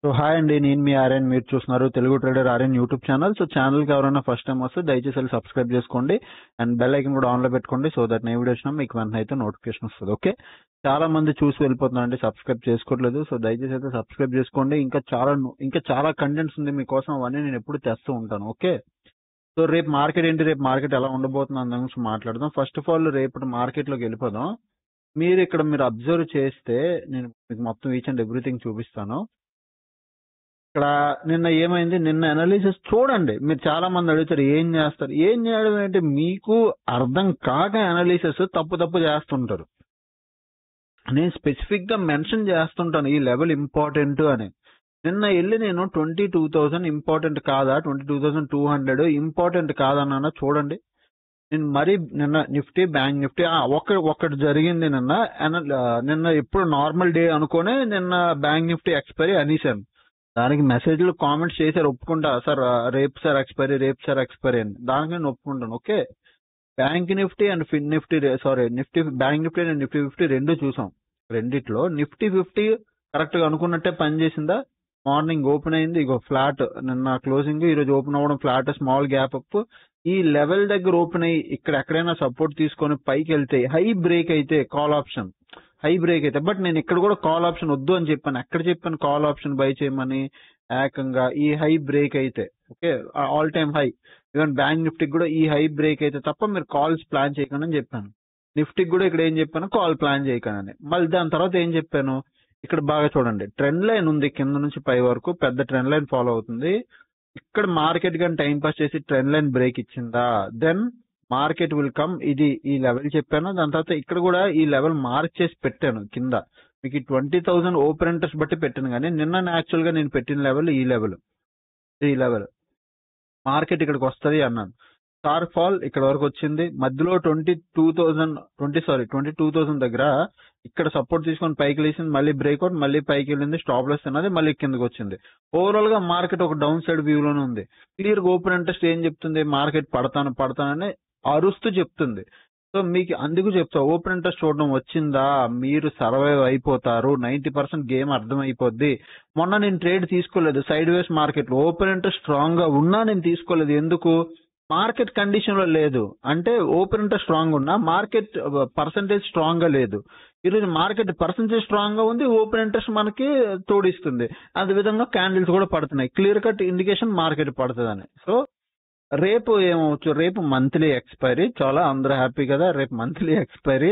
So hi అండి, నేను మీ ఆర్యన్. మీరు చూస్తున్నారు Telugu trader Aryan YouTube channel. So ఛానల్కి ఎవరైనా ఫస్ట్ టైం వస్తే దయచేసి వెళ్ళి సబ్స్క్రైబ్ చేసుకోండి అండ్ బెల్ ఐకన్ కూడా ఆన్లో పెట్టుకోండి. సో దట్ నేను వీడియో వచ్చినా మీకు వెంటనే అయితే నోటిఫికేషన్ వస్తుంది. ఓకే, చాలా మంది చూసి వెళ్ళిపోతున్నారండి, సబ్స్క్రైబ్ చేసుకోవట్లేదు. సో దయచేసి అయితే సబ్స్క్రైబ్ చేసుకోండి. ఇంకా చాలా కంటెంట్స్ ఉంది మీకోసం, అవన్నీ నేను ఎప్పుడు తెస్తూ ఉంటాను. ఓకే, సో రేపు మార్కెట్ ఏంటి, రేపు మార్కెట్ ఎలా ఉండబోతుంది అన్న గురించి మాట్లాడదాం. ఫస్ట్ ఆఫ్ ఆల్ రేపు మార్కెట్లోకి వెళ్ళిపోదాం. మీరు అబ్జర్వ్ చేస్తే నేను మీకు మొత్తం ఈచ్ అండ్ ఎవ్రీథింగ్ చూపిస్తాను. ఇక్కడ నిన్న ఏమైంది, నిన్న అనాలిసిస్ చూడండి. మీరు చాలా మంది అడుగుతారు ఏం చేస్తారు, ఏం చేయడం ఏంటి, మీకు అర్థం కాక అనాలిసిస్ తప్పు చేస్తుంటారు. నేను స్పెసిఫిక్ గా మెన్షన్ చేస్తుంటాను ఈ లెవెల్ ఇంపార్టెంట్ అని. నిన్న వెళ్ళి నేను 22,000 ఇంపార్టెంట్ కాదా, 22,200 ఇంపార్టెంట్ కాదన్నా చూడండి. నేను మరి నిన్న నిఫ్టీ, బ్యాంక్ నిఫ్టీ ఒకటి జరిగింది నిన్న ఎప్పుడు నార్మల్ డే అనుకునే నిన్న బ్యాంక్ నిఫ్టీ ఎక్స్పైరీ అనేసాను. దానికి మెసేజ్లు కామెంట్స్ చేశారు, ఒప్పుకుంటా సార్, రేపు సార్ ఎక్స్పైరీ అని. దానికి నేను ఒప్పుకుంటాను. Okay, bank Nifty and bank Nifty and Nifty 50 రెండు చూసాం. రెండిట్లో నిఫ్టీ 50 కరెక్ట్ గా అనుకున్నట్టే పనిచేసిందా. మార్నింగ్ ఓపెన్ అయింది, ఇగో ఫ్లాట్. నిన్న క్లోజింగ్, ఈ రోజు ఓపెన్ అవ్వడం ఫ్లాట్, స్మాల్ గ్యాప్ అప్. ఈ లెవెల్ దగ్గర ఓపెన్ అయ్యి ఇక్కడ ఎక్కడైనా సపోర్ట్ తీసుకొని పైకి వెళ్తే హై బ్రేక్ అయితే కాల్ ఆప్షన్, బట్ నేను ఇక్కడ కూడా కాల్ ఆప్షన్ వద్దు అని చెప్పాను. ఎక్కడ చెప్పాను కాల్ ఆప్షన్ బై చేయమని? ఏకంగా ఈ హై బ్రేక్ అయితే, okay, all time high. Even bank నిఫ్టీకి కూడా ఈ హై బ్రేక్ అయితే తప్ప మీరు కాల్స్ ప్లాన్ చేయకండి అని చెప్పాను. నిఫ్టీకి కూడా ఇక్కడ ఏం చెప్పాను, కాల్ ప్లాన్ చేయకండి. మళ్ళీ దాని తర్వాత ఏం చెప్పాను, ఇక్కడ బాగా చూడండి, ట్రెండ్ లైన్ ఉంది కింద నుంచి పై వరకు, పెద్ద ట్రెండ్ లైన్ ఫాలో అవుతుంది. ఇక్కడ మార్కెట్ కానీ టైం పాస్ చేసి ట్రెండ్ లైన్ బ్రేక్ ఇచ్చిందా, దెన్ మార్కెట్ విల్ కమ్. ఇది ఈ లెవెల్ చెప్పాను. దాని తర్వాత ఇక్కడ కూడా ఈ లెవెల్ మార్క్ చేసి పెట్టాను కింద. మీకు 20,000 ఓపెన్ ఇంట్రెస్ట్ బట్టి పెట్టాను, కానీ నిన్న యాక్చువల్ గా నేను పెట్టిన లెవెల్ ఈ లెవెల్ మార్కెట్ ఇక్కడికి వస్తుంది అన్నాను. షార్ప్ ఫాల్ ఇక్కడ వరకు వచ్చింది. మధ్యలో 22,000 దగ్గర ఇక్కడ సపోర్ట్ తీసుకొని పైకి లేచింది, మళ్ళీ బ్రేక్అవుట్, మళ్ళీ పైకి వెళ్ళింది, స్టాప్ లాస్ అన్నది మళ్ళీ కిందకి వచ్చింది. ఓవరాల్ గా మార్కెట్ ఒక డౌన్ సైడ్ వ్యూ లోనే ఉంది. క్లియర్ గా ఓపెన్ ఇంట్రెస్ట్ ఏం చెప్తుంది, మార్కెట్ పడతానని అరుస్తూ చెప్తుంది. సో మీకు అందుకు చెప్తా, ఓపెన్ ఇంట్రెస్ట్ చూడడం వచ్చిందా, మీరు సర్వైవ్ అయిపోతారు. 90% గేమ్ అర్థం అయిపోద్ది. మొన్న నేను ట్రేడ్ తీసుకోలేదు సైడ్ వేస్ మార్కెట్ లో, ఓపెన్ ఇంట్రెస్ట్ స్ట్రాంగ్ గా ఉన్నా నేను తీసుకోలేదు. ఎందుకు? మార్కెట్ కండిషన్ లో లేదు. అంటే ఓపెన్ ఇంట్రెస్ట్ స్ట్రాంగ్ ఉన్నా మార్కెట్ పర్సంటేజ్ స్ట్రాంగ్ గా లేదు. ఈరోజు మార్కెట్ పర్సంటేజ్ స్ట్రాంగ్ గా ఉంది, ఓపెన్ ఇంట్రెస్ట్ మనకి తోడిస్తుంది. అదే విధంగా క్యాండిల్స్ కూడా పడుతున్నాయి, క్లియర్ కట్ ఇండికేషన్ మార్కెట్ పడుతుందని. సో రేపు ఏమవచ్చు, రేపు మంత్లీ ఎక్స్పైరీ, చాలా అందరూ హ్యాపీ కదా. రేపు మంత్లీ ఎక్స్పైరీ,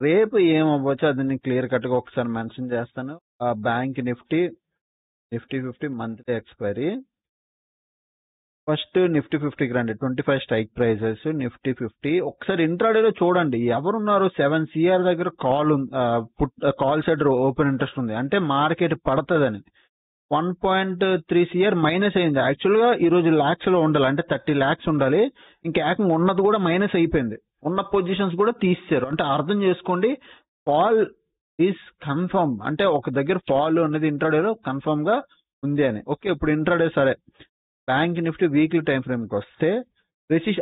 రేపు ఏమవ్వచ్చు అది నేను క్లియర్ కట్ గా ఒకసారి మెన్షన్ చేస్తాను. Bank Nifty 50 monthly expiry. First Nifty 50కి రండి, 25 స్ట్రైక్ ప్రైజెస్. నిఫ్టీ 50 ఒకసారి ఇంట్రాడేలో చూడండి ఎవరున్నారు. 7 CR దగ్గర కాల్ సైడ్ ఓపెన్ ఇంట్రెస్ట్ ఉంది, అంటే మార్కెట్ పడుతుందని. 1.3 CR మైనస్ అయింది. యాక్చువల్ గా ఈ రోజు లాక్స్ లో ఉండాలి, అంటే 30 lakhs ఉండాలి. ఇంకా ఏకంగా ఉన్నది కూడా మైనస్ అయిపోయింది. ఉన్న పొజిషన్స్ కూడా తీసేశారు. అంటే అర్థం చేసుకోండి, ఫాల్ ఈస్ కన్ఫర్మ్. అంటే ఒక దగ్గర ఫాల్ అనేది ఇంట్రాడేలో కన్ఫర్మ్ గా ఉంది అని. ఓకే, ఇప్పుడు ఇంట్రాడే సరే. Bank Nifty weekly time frame కి వస్తే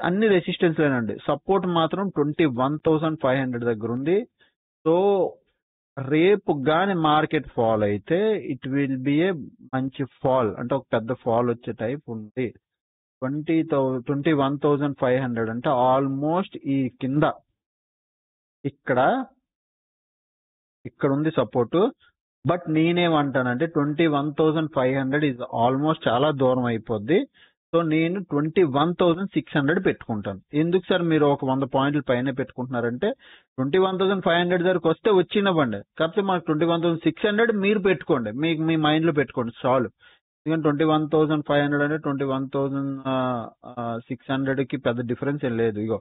అన్ని రెసిస్టెన్స్ లేనండి. సపోర్ట్ మాత్రం 21,500 దగ్గర ఉంది. సో రేపు గాని మార్కెట్ ఫాల్ అయితే ఇట్ విల్ బి ఏ మంచి ఫాల్, అంటే ఒక పెద్ద ఫాల్ వచ్చే టైప్ ఉంది. 21,500 అంటే ఆల్మోస్ట్ ఈ కింద ఇక్కడ ఉంది సపోర్ట్. బట్ నేనేమంటానంటే 21,500 ఇస్ ఆల్మోస్ట్ చాలా దూరం అయిపోద్ది. సో నేను 21,600 పెట్టుకుంటాను. ఎందుకు సార్ మీరు ఒక 100 పాయింట్ల పైన పెట్టుకుంటున్నారంటే, 21,500 దగ్గరకు వస్తే వచ్చినవ్వండి, కాకపోతే మాకు 21,600 మీరు పెట్టుకోండి, మీకు మీ మైండ్ లో పెట్టుకోండి చాలు. ఎందుకంటే 21,500 అంటే 21,600 కి పెద్ద డిఫరెన్స్ ఏం లేదు. ఇగో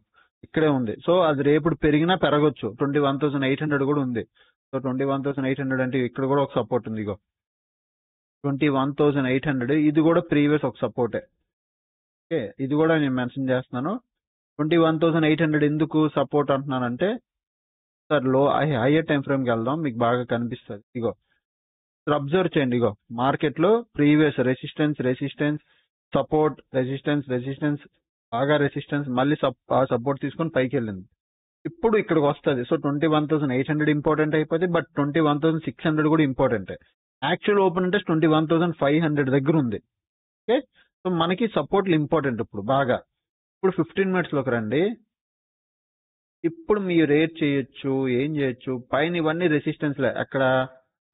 ఇక్కడే ఉంది. సో అది రేపు పెరిగినా పెరగొచ్చు. 21,800 కూడా ఉంది. సో 21,800 అంటే ఇక్కడ కూడా ఒక సపోర్ట్ ఉంది. ఇగో 21,800, ఇది కూడా ప్రీవియస్ ఒక సపోర్టే. ఓకే, ఇది కూడా నేను మెన్షన్ చేస్తున్నాను. 21,800 ఎందుకు సపోర్ట్ అంటున్నానంటే, సార్ హైయర్ టైం ఫ్రేమ్ కి వెళ్దాం, మీకు బాగా కనిపిస్తుంది. ఇగో అబ్జర్వ్ చేయండి, ఇగో మార్కెట్ లో ప్రీవియస్ రెసిస్టెన్స్ సపోర్ట్, రెసిస్టెన్స్ బాగా రెసిస్టెన్స్, మళ్ళీ సపోర్ట్ తీసుకొని పైకి వెళ్ళింది. ఇప్పుడు ఇక్కడికి వస్తుంది. సో 21,800 ఇంపార్టెంట్ అయిపోతుంది, బట్ 21,600 కూడా ఇంపార్టెంట్. యాక్చువల్ ఓపెన్ ఇంట్రెస్ట్ 21,500 దగ్గర ఉంది. ఓకే, సో మనకి సపోర్ట్లు ఇంపార్టెంట్ ఇప్పుడు బాగా. ఇప్పుడు 15 minutes లోకి రండి. ఇప్పుడు మీరు రేట్ చేయొచ్చు, ఏం చేయొచ్చు, పైన ఇవన్నీ రెసిస్టెన్స్ లే. అక్కడ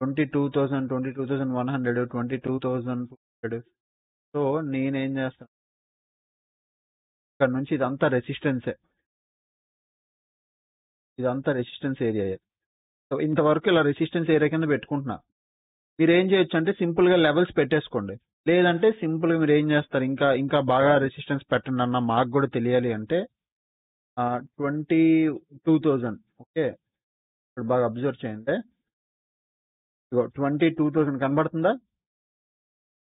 22,000, 22,100, 22,200. సో నేనేం చేస్తాను, ఇక్కడ నుంచి ఇదంతా రెసిస్టెన్సే, ఇదంతా రెసిస్టెన్స్ ఏరియా. సో ఇంతవరకు ఇలా రెసిస్టెన్స్ ఏరియా కింద పెట్టుకుంటున్నా. మీరు ఏం చేయొచ్చు అంటే సింపుల్ గా లెవెల్స్ పెట్టేసుకోండి. లేదంటే సింపుల్ గా మీరు ఏం చేస్తారు, ఇంకా బాగా రెసిస్టెన్స్ పెట్టండి అన్న, మాకు కూడా తెలియాలి అంటే 22,000. ఓకే, ఇప్పుడు బాగా అబ్జర్వ్ చేయండి. 22,000 కనబడుతుందా?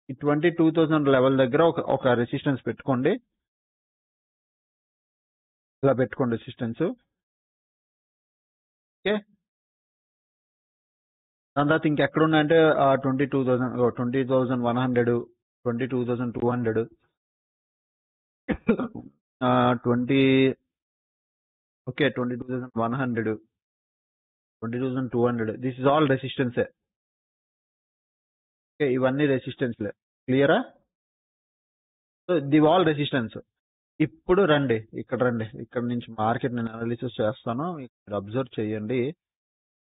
ఈ 22,000 లెవెల్ దగ్గర ఒక రెసిస్టెన్స్ పెట్టుకోండి. ఇలా పెట్టుకోండి రెసిస్టెన్స్. ఓకే, దాని తర్వాత ఇంకెక్కడ ఉన్నాయంటే 22,000, 20,100, 22,200, 22,100, 22,200. This is all resistance. Okay, ఇవన్నీ రెసిస్టెన్స్ లే. క్లియరా? So the all resistance. ఇప్పుడు రండి, ఇక్కడ నుంచి మార్కెట్ నేను అనాలిసిస్ చేస్తాను, ఇక్కడ అబ్జర్వ్ చేయండి.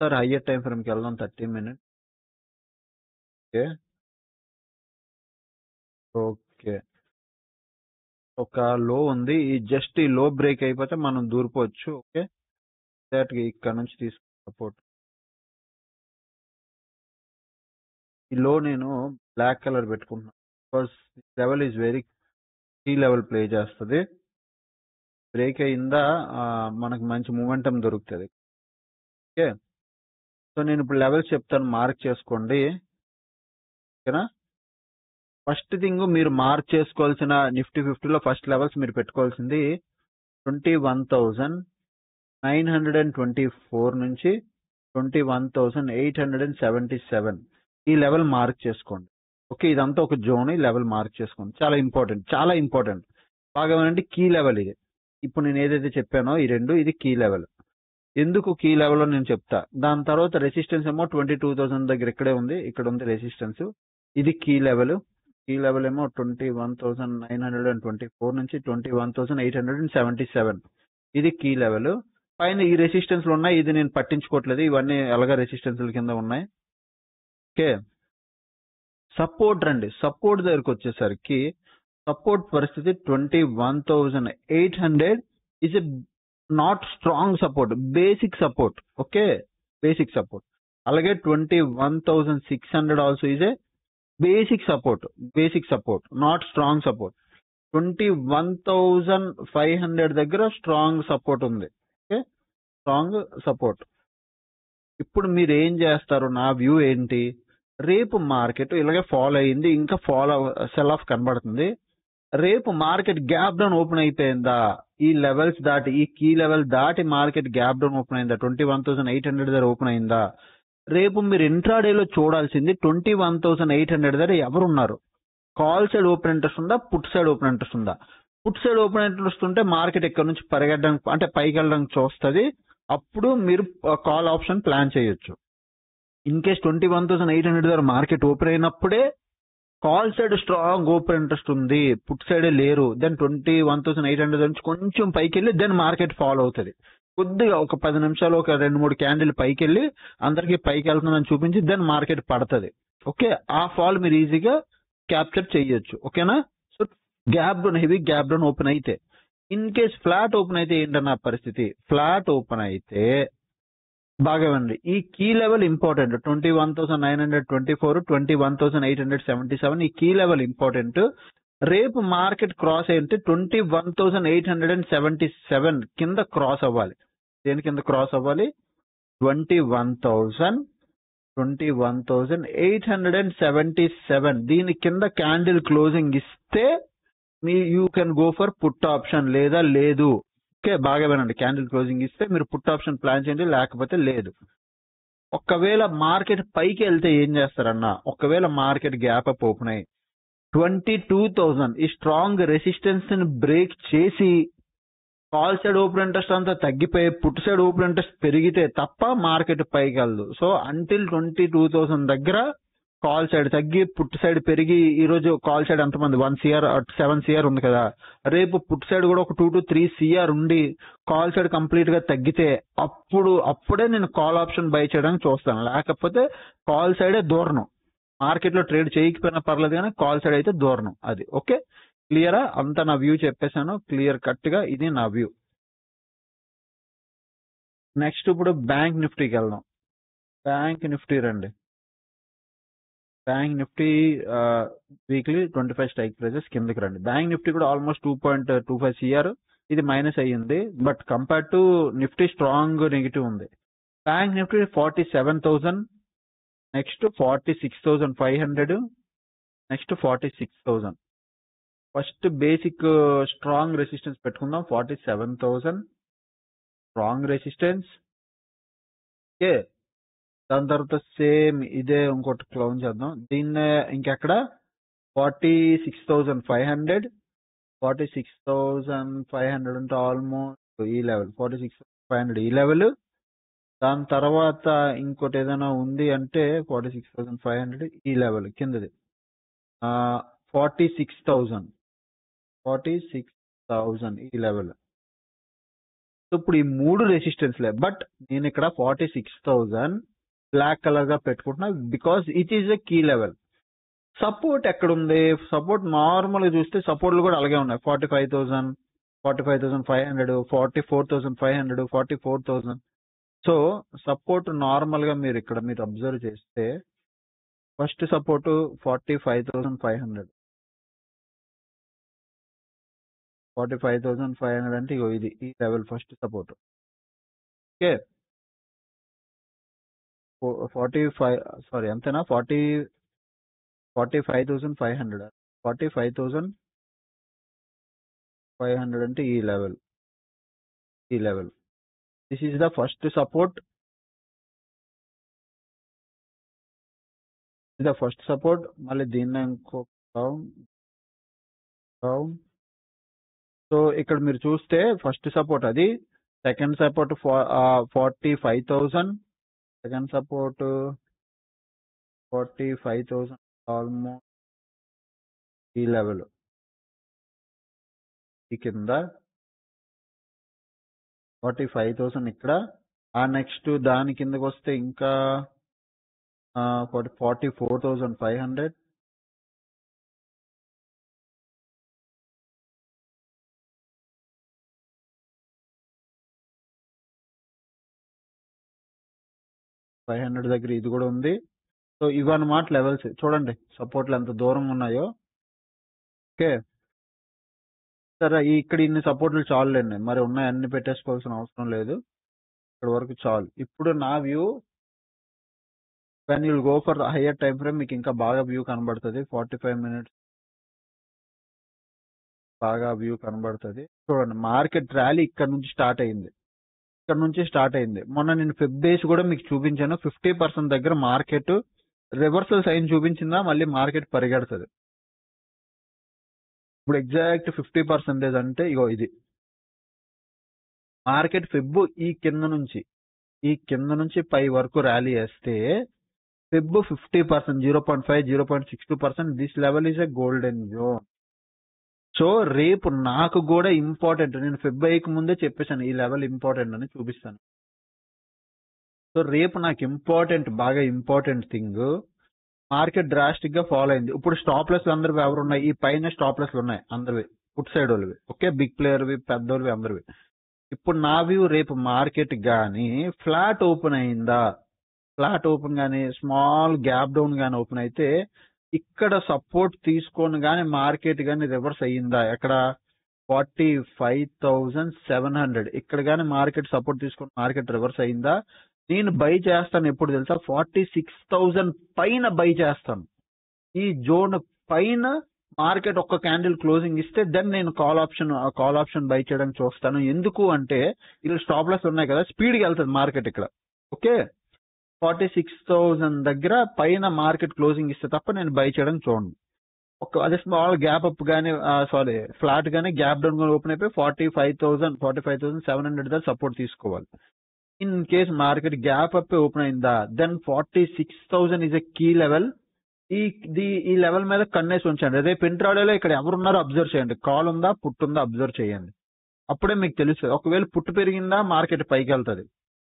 సార్ హయ్యర్ టైం ఫ్రేమ్కి వెళ్దాం, 30 minutes. ఓకే, ఒక లో ఉంది, జస్ట్ ఈ లో బ్రేక్ అయిపోతే మనం దూరిపోవచ్చు. ఓకే, ఇక్కడ నుంచి తీసుకున్న సపోర్ట్ ఈ లో నేను బ్లాక్ కలర్ పెట్టుకుంటున్నాను. Because level is very key level play చేస్తుంది. బ్రేక్ అయిందా మనకు మంచి మూమెంటం దొరుకుతుంది. ఓకే, సో నేను ఇప్పుడు లెవెల్స్ చెప్తాను, మార్క్ చేసుకోండి. ఓకేనా? ఫస్ట్ థింగ్ మీరు మార్క్ చేసుకోవాల్సిన నిఫ్టీ 50లో ఫస్ట్ లెవెల్స్ మీరు పెట్టుకోవాల్సింది 21,924 నుంచి 21,877. ఈ లెవెల్ మార్క్ చేసుకోండి. ఓకే, ఇదంతా ఒక జోన్, ఈ లెవెల్ మార్క్ చేసుకోండి. చాలా ఇంపార్టెంట్. బాగా అంటే కీ లెవెల్ ఇది. ఇప్పుడు నేను ఏదైతే చెప్పానో ఈ రెండు, ఇది కీ లెవెల్. ఎందుకు కీ లెవెల్ అని నేను చెప్తా. దాని తర్వాత రెసిస్టెన్స్ ఏమో 22,000 దగ్గర ఇక్కడే ఉంది, ఇక్కడ ఉంది రెసిస్టెన్స్. ఇది కీ లెవెల్ ఏమో 21,924 నుంచి 21,877. ఇది కీ లెవెల్. పైన ఈ రెసిస్టెన్స్ లో ఉన్నాయి, ఇది నేను పట్టించుకోవట్లేదు, ఇవన్నీ ఎలాగా రెసిస్టెన్స్ కింద ఉన్నాయి. ఓకే, సపోర్ట్ రండి. సపోర్ట్ దగ్గరకు వచ్చేసరికి సపోర్ట్ పరిస్థితి 21,800 is a not strong support, basic support. Okay, basic support. అలాగే 21,600 also is a basic support, not strong support. 21,500 దగ్గర స్ట్రాంగ్ సపోర్ట్ ఉంది. Okay, strong support. ఇప్పుడు మీరు ఏం చేస్తారు, నా వ్యూ ఏంటి, రేపు మార్కెట్ ఇలాగే ఫాలో అయింది, ఇంకా సెల్ ఆఫ్ కనబడుతుంది. రేపు మార్కెట్ గ్యాప్ డౌన్ ఓపెన్ అయిపోయిందా, ఈ లెవెల్స్ దాటి, ఈ కీ లెవెల్ దాటి మార్కెట్ గ్యాప్ డౌన్ ఓపెన్ అయిందా, 21,800 దగ్గర ఓపెన్ అయిందా, రేపు మీరు ఇంట్రాడేలో చూడాల్సింది 21,800 దగ్గర ఎవరున్నారు. కాల్ సైడ్ ఓపెన్ ఇంట్రెస్ట్ ఉందా, పుట్ సైడ్ ఓపెన్ ఇంట్రెస్ట్ ఉందా. పుట్ సైడ్ ఓపెన్ ఇంట్రెస్ట్ ఉంటే మార్కెట్ ఇక్కడ నుంచి పరిగెట్టడానికి, అంటే పైకి వెళ్ళడానికి చూస్తుంది. అప్పుడు మీరు కాల్ ఆప్షన్ ప్లాన్ చేయొచ్చు. ఇన్ కేస్ 21,800 దగ్గర మార్కెట్ ఓపెన్ అయినప్పుడే call side strong open interest ఉంది, పుట్ సైడ్ లేరు, దెన్ 21,800 నుంచి కొంచెం పైకి వెళ్ళి దెన్ మార్కెట్ ఫాలో అవుతుంది. కొద్దిగా ఒక 10 నిమిషాలు, ఒక 2-3 క్యాండిల్ పైకి వెళ్ళి అందరికి పైకి వెళ్తుందని చూపించి దెన్ మార్కెట్ పడుతుంది. ఓకే, ఆ ఫాల్ మీరు ఈజీగా క్యాప్చర్ చేయొచ్చు. ఓకేనా? So gap down, heavy gap down open అయితే, ఇన్ కేస్ ఫ్లాట్ ఓపెన్ అయితే ఏంటన్న పరిస్థితి, ఫ్లాట్ ఓపెన్ అయితే బాగా ఉంది. ఈ కీ లెవెల్ ఇంపార్టెంట్, 21,924, 21,877. ఈ కీ లెవెల్ ఇంపార్టెంట్. రేపు మార్కెట్ క్రాస్ అయితే 21,877 కింద క్రాస్ అవ్వాలి. దేని కింద క్రాస్ అవ్వాలి? 21,877. దీని కింద క్యాండిల్ క్లోజింగ్ ఇస్తే you can go for put option, లేదా లేదు. ఓకే, బాగా వినండి. క్యాండిల్ క్లోజింగ్ ఇస్తే మీరు పుట్ ఆప్షన్ ప్లాన్ చేయండి, లేకపోతే లేదు. ఒకవేళ మార్కెట్ పైకి వెళ్తే ఏం చేస్తారన్నా, ఒకవేళ మార్కెట్ గ్యాప్ అప్ ఓపెన్ అయ్యి 22,000 ఈ స్ట్రాంగ్ రెసిస్టెన్స్ ని బ్రేక్ చేసి కాల్ సైడ్ ఓపెన్ ఇంట్రెస్ట్ అంతా తగ్గిపోయి పుట్ సైడ్ ఓపెన్ ఇంట్రెస్ట్ పెరిగితే తప్ప మార్కెట్ పైకి వెళ్ళదు. సో అంటిల్ 22,000 దగ్గర కాల్ సైడ్ తగ్గి పుట్ సైడ్ పెరిగి ఈ రోజు కాల్ సైడ్ ఎంతమంది 1 CR 7 CR ఉంది కదా, రేపు పుట్ సైడ్ కూడా ఒక 2 to 3 CR ఉండి కాల్ సైడ్ కంప్లీట్ గా తగ్గితే అప్పుడే నేను కాల్ ఆప్షన్ బై చేయడానికి చూస్తాను. లేకపోతే కాల్ సైడే దూరను. మార్కెట్ లో ట్రేడ్ చేయకపోయినా పర్లేదు కానీ కాల్ సైడ్ అయితే దూరను. అది ఓకే, క్లియరా? అంతా నా వ్యూ చెప్పేశాను క్లియర్ కట్ గా. ఇది నా వ్యూ. నెక్స్ట్ ఇప్పుడు బ్యాంక్ నిఫ్టీకి వెళ్దాం. బ్యాంక్ నిఫ్టీ రండి. Bank Nifty weekly 25 strike prices కిందకి రండి. బ్యాంక్ నిఫ్టీ కూడా ఆల్మోస్ట్ 2.25 CR ఇది మైనస్ అయ్యింది. But compare to Nifty strong negative ఉంది. Bank Nifty 47,000, next 46,500, next 46,000. First basic strong resistance పెట్టుకుందాం. 47,000 స్ట్రాంగ్ రెసిస్టెన్స్. ఓకే, దాని తర్వాత సేమ్ ఇదే ఇంకోటి క్లౌన్ చేద్దాం. దీన్ని ఇంకెక్కడ 46,500. 46,500 అంటే ఆల్మోస్ట్ ఈ లెవెల్. 46,500 ఈ లెవెల్. దాని తర్వాత ఇంకోటి ఏదైనా ఉంది అంటే 46,500 ఈ లెవెల్ కిందది 46,000. 46,000 ఈ లెవెల్. ఇప్పుడు ఈ 3 రెసిస్టెన్స్లే. బట్ నేను ఇక్కడ 46,000 బ్లాక్ కలర్ గా పెట్టుకుంటున్నా because it is a key level. Support ఎక్కడ ఉంది? సపోర్ట్ నార్మల్ గా చూస్తే సపోర్ట్లు కూడా అలాగే ఉన్నాయి. 45,000, 45,500, 44,500, 44,000. సో సపోర్ట్ నార్మల్ గా మీరు ఇక్కడ మీరు అబ్జర్వ్ చేస్తే ఫస్ట్ సపోర్ట్ 45,500. 45,500 అంటే ఇగో ఇది ఈ లెవెల్ ఫస్ట్ సపోర్ట్. ఓకే, 45 ఎంతనా 45,500. 45,500 అంటే ఈ level. This is the first support. మళ్ళీ దీన్ని ఇంకో డౌన్. సో ఇక్కడ మీరు చూస్తే ఫస్ట్ సపోర్ట్ అది. Second support 45,000. Second support 45,000 almost ఈ లెవెల్. ఈ కింద 45,000 ఇక్కడ. ఆ నెక్స్ట్ దాని కిందకి వస్తే ఇంకా 44,500. 500 దగ్గర ఇది కూడా ఉంది. సో ఇవన్నమాట లెవెల్స్. చూడండి సపోర్ట్లు ఎంత దూరంగా ఉన్నాయో. ఓకే, సరే ఇక్కడ ఇన్ని సపోర్ట్లు చాలులేండి. మరి ఉన్నాయి అన్ని పెట్టేసుకోవాల్సిన అవసరం లేదు. ఇక్కడ వరకు చాలు. ఇప్పుడు నా view when you go for the higher time frame మీకు ఇంకా బాగా వ్యూ కనబడుతుంది. 45 minutes బాగా వ్యూ కనబడుతుంది. చూడండి మార్కెట్ ర్యాలీ ఇక్కడ నుంచి స్టార్ట్ అయింది. మొన్న నేను ఫెబ్ బేస్ కూడా మీకు చూపించాను. 50% దగ్గర మార్కెట్ రివర్సల్ సైన్ చూపించిందా మళ్ళీ మార్కెట్ పరిగెడుతుంది. ఇప్పుడు ఎగ్జాక్ట్ 50% అంటే ఇగో ఇది మార్కెట్ ఫెబ్ ఈ కింద నుంచి పై వరకు ర్యాలీ వేస్తే Feb 50%, 0.5, 0.62%. This level is a golden zone. So రేపు నాకు కూడా ఇంపార్టెంట్. నేను ఫెబ్ అయ్యక ముందే చెప్పేశాను ఈ లెవెల్ ఇంపార్టెంట్ అని చూపిస్తాను. సో రేపు నాకు బాగా ఇంపార్టెంట్ థింగ్ మార్కెట్ డ్రాస్టిక్ గా ఫాలో అయింది. ఇప్పుడు స్టాప్ లెస్ అందరివి ఎవరున్నాయి? ఈ పైన స్టాప్ లెస్లు ఉన్నాయి అందరివి, పుట్ సైడ్ వాళ్ళవి. ఓకే, బిగ్ ప్లేయర్వి, పెద్దోళ్ళవి అందరివి. ఇప్పుడు నా వ్యూ రేపు మార్కెట్ గానీ ఫ్లాట్ ఓపెన్ అయిందా, ఫ్లాట్ ఓపెన్ గానీ స్మాల్ గ్యాప్ డౌన్ గానీ ఓపెన్ అయితే ఇక్కడ సపోర్ట్ తీసుకొని గానీ మార్కెట్ గానీ రివర్స్ అయ్యిందా, ఎక్కడ 45,700 ఇక్కడ గానీ మార్కెట్ సపోర్ట్ తీసుకొని మార్కెట్ రివర్స్ అయిందా, నేను బై చేస్తాను. ఎప్పుడు తెలుసా? 46,000 పైన బై చేస్తాను. ఈ జోన్ పైన మార్కెట్ ఒక్క క్యాండిల్ క్లోజింగ్ ఇస్తే దెన్ నేను కాల్ ఆప్షన్ బై చేయడానికి చూస్తాను. ఎందుకు అంటే ఇలా స్టాప్ లాస్ ఉన్నాయి కదా, స్పీడ్ గా వెళ్తుంది మార్కెట్ ఇక్కడ. ఓకే, 46,000 దగ్గర పైన మార్కెట్ క్లోజింగ్ ఇస్తే తప్ప నేను బై చేయడానికి చూడండి. అదే స్మాల్ గ్యాప్ అప్ గానీ ఫ్లాట్ గానీ గ్యాప్ డౌన్ గానీ ఓపెన్ అయిపోయి 45,700 దాకా సపోర్ట్ తీసుకోవాలి. In case market gap up open అయిందా then 46,000 is a key level. ఈ లెవెల్ మీద కన్నేసి ఉంచండి. రేపు ఇంట్రాడేలో ఇక్కడ ఎవరున్నారో అబ్జర్వ్ చేయండి. కాల్ ఉందా పుట్ ఉందా అబ్జర్వ్ చేయండి. అప్పుడే మీకు తెలుస్తుంది. ఒకవేళ పుట్టు పెరిగిందా మార్కెట్ పైకి వెళ్తుంది,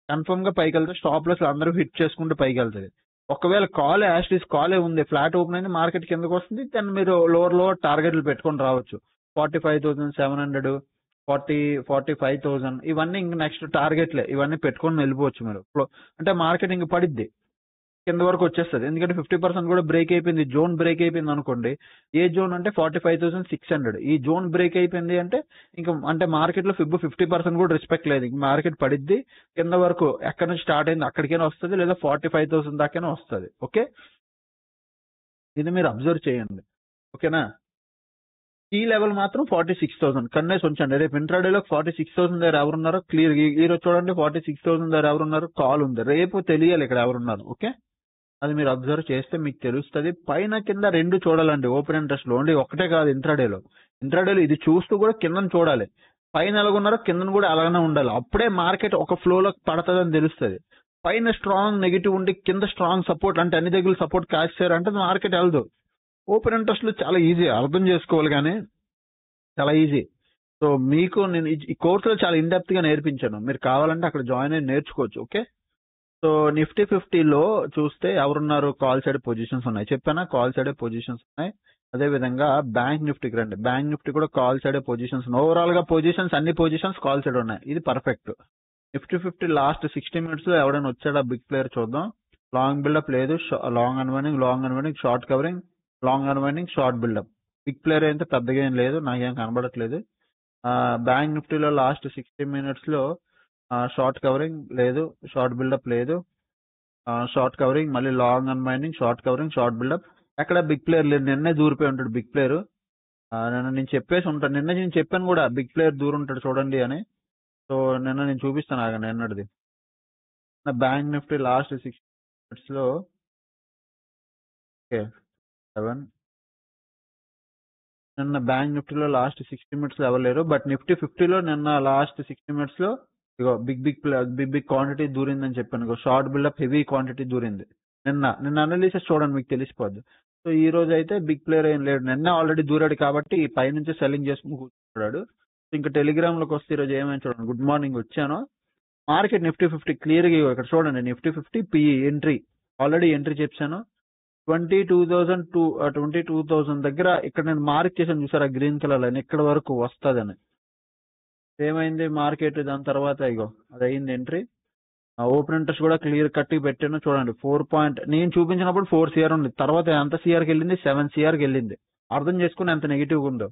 కన్ఫర్మ్ గా పైకి వెళ్తే స్టాప్ లాస్ అందరూ హిట్ చేసుకుంటూ పైకి వెళ్తుంది. ఒకవేళ కాలే ఉంది, ఫ్లాట్ ఓపెన్ అయింది, మార్కెట్ కిందకు వస్తుంది, దాన్ని మీరు లోవర్ టార్గెట్లు పెట్టుకొని రావచ్చు. 45,700, 45,000 ఇవన్నీ ఇంక నెక్స్ట్ టార్గెట్లే. ఇవన్నీ పెట్టుకొని వెళ్ళిపోవచ్చు మీరు. అంటే మార్కెట్ ఇంక పడిద్ది, కింద వరకు వచ్చేస్తుంది. ఎందుకంటే 50% కూడా బ్రేక్ అయిపోయింది. జోన్ బ్రేక్ అయిపోయింది అనుకోండి. ఏ జోన్ అంటే 45,600. ఈ జోన్ బ్రేక్ అయిపోయింది అంటే ఇంకా అంటే మార్కెట్ లో 50% కూడా రెస్పెక్ట్ లేదు. ఇంక మార్కెట్ పడిద్ది, కింద వరకు ఎక్కడి నుంచి స్టార్ట్ అయింది అక్కడికైనా వస్తుంది, లేదా 45,000 దాకైనా వస్తుంది. ఓకే, ఇది మీరు అబ్జర్వ్ చేయండి. ఓకేనా. ఈ లెవెల్ మాత్రం 46,000 కన్నేసి ఉంచండి. రేపు ఇంట్రాడేలో 46,000 దగ్గర ఎవరున్నారో క్లియర్. ఈ రోజు చూడండి 46,000 దగ్గర ఎవరున్నారు, కాల్ ఉంది. రేపు తెలియాలి ఇక్కడ ఎవరున్నారు. ఓకే, అది మీరు అబ్జర్వ్ చేస్తే మీకు తెలుస్తుంది. పైన కింద రెండు చూడాలండి ఓపెన్ ఇంట్రెస్ట్ లో. ఓన్లీ ఒకటే కాదు ఇంట్రాడేలో ఇది చూస్తూ కూడా కింద చూడాలి. పైన ఎలాగున్నారో కింద కూడా అలాగనే ఉండాలి. అప్పుడే మార్కెట్ ఒక ఫ్లోలో పడుతుందని తెలుస్తుంది. పైన స్ట్రాంగ్ నెగిటివ్ ఉండి కింద స్ట్రాంగ్ సపోర్ట్ అంటే అన్ని దగ్గర సపోర్ట్ క్యాచ్ చేయాలంటే మార్కెట్ వెళ్ళదు. ఓపెన్ ఇంట్రెస్ట్ లో చాలా ఈజీ అర్థం చేసుకోవాలి, కానీ చాలా ఈజీ. సో మీకు నేను ఈ కోర్సులో చాలా ఇన్ డెప్త్ గా నేర్పించాను. మీరు కావాలంటే అక్కడ జాయిన్ అయ్యి నేర్చుకోవచ్చు. ఓకే, సో నిఫ్టీ 50లో చూస్తే ఎవరున్నారు, కాల్ సైడ్ పొజిషన్స్ ఉన్నాయి. చెప్పానా, కాల్ సైడ్ పొజిషన్స్ ఉన్నాయి. అదే విధంగా బ్యాంక్ నిఫ్టీకి రండి. బ్యాంక్ నిఫ్టీ కూడా కాల్ సైడ్ పొజిషన్స్. ఓవరాల్ గా అన్ని పొజిషన్స్ కాల్ సైడ్ ఉన్నాయి. ఇది పర్ఫెక్ట్. నిఫ్టీ 50 లాస్ట్ 60 minutes లో ఎవరైనా వచ్చాడా బిగ్ ప్లేయర్ చూద్దాం. లాంగ్ బిల్డప్ లేదు, long unwinding, short covering, long unwinding, short buildup. Big player అయితే పెద్దగా ఏం లేదు, నాకేం కనబడట్లేదు. బ్యాంక్ నిఫ్టీలో లాస్ట్ 60 minutes లో షార్ట్ కవరింగ్ లేదు, షార్ట్ బిల్డప్ లేదు, షార్ట్ కవరింగ్, మళ్ళీ long unwinding, short covering, short buildup. ఎక్కడ బిగ్ ప్లేయర్ లేదు. నిన్నే దూరిపోయి ఉంటాడు బిగ్ ప్లేయర్. నేను చెప్పేసి ఉంటాను. నేను చెప్పాను కూడా బిగ్ ప్లేయర్ దూరం ఉంటాడు చూడండి అని. సో నేను చూపిస్తాను ఆగండి నిన్నటిది. బ్యాంక్ నిఫ్టీ లాస్ట్ 60 minutes లో ఓకే 7. నిన్న బ్యాంక్ నిఫ్టీలో లాస్ట్ 60 minutes లో ఎవరు లేరు. బట్ నిఫ్టీ 50లో నిన్న లాస్ట్ 60 minutes లో ఇగో బిగ్ క్వాంటిటీ దూరిందని చెప్పాను. షార్ట్ బిల్డప్ హెవీ క్వాంటిటీ దూరింది నిన్న అనాలిసిస్ చూడండి మీకు తెలిసిపోద్ది. సో ఈ రోజు అయితే బిగ్ ప్లేయర్ ఏం లేడు. నిన్న ఆల్రెడీ దూరాడు కాబట్టి పై నుంచి సెల్లింగ్ చేసుకుని కూర్చున్నాడు. ఇంకా టెలిగ్రామ్ లోకి వస్తే ఈరోజు ఏమైనా చూడండి. గుడ్ మార్నింగ్ వచ్చాను. మార్కెట్ నిఫ్టీ 50 క్లియర్ గా ఇక్కడ చూడండి. Nifty 50 PE entry already entry చెప్పాను. 22,000 దగ్గర ఇక్కడ నేను మార్క్ చేశాను చూసారా గ్రీన్ కలర్ లైన్, ఇక్కడ వరకు వస్తుందని. ఏమైంది మార్కెట్ దాని తర్వాత ఇగో అది అయింది ఎంట్రీ. ఓపెన్ ఇంట్రెస్ట్ కూడా క్లియర్ కట్ పెట్టాను చూడండి. 4 నేను చూపించినప్పుడు 4 CR ఉంది. తర్వాత ఎంత CRకి వెళ్ళింది, 7 CRకి వెళ్ళింది. అర్థం చేసుకుని ఎంత నెగిటివ్ ఉందో.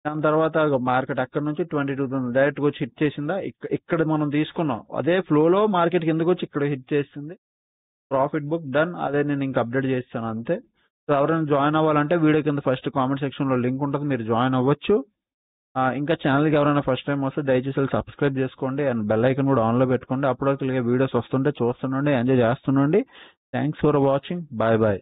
దాని తర్వాత మార్కెట్ అక్కడ నుంచి 22,000 డైరెక్ట్ వచ్చి హిట్ చేసిందా. ఇక్కడ మనం తీసుకున్నాం అదే ఫ్లోలో మార్కెట్ కిందకి వచ్చి ఇక్కడ హిట్ చేసింది. Profit book done. అదే నేను ఇంకా అప్డేట్ చేస్తాను అంతే. సో ఎవరైనా జాయిన్ అవ్వాలంటే వీడియో కింద ఫస్ట్ కామెంట్ సెక్షన్ లో లింక్ ఉంటుంది, మీరు జాయిన్ అవ్వచ్చు. ఇంకా ఛానల్కి ఎవరైనా ఫస్ట్ టైం వస్తే దయచేసి సబ్స్క్రైబ్ చేసుకోండి అండ్ బెల్ ఐకన్ కూడా ఆన్లో పెట్టుకోండి. అప్పుడు వీడియోస్ వస్తుంటే చూస్తుండండి, ఎంజాయ్ చేస్తుండండి. Thanks for watching. Bye bye.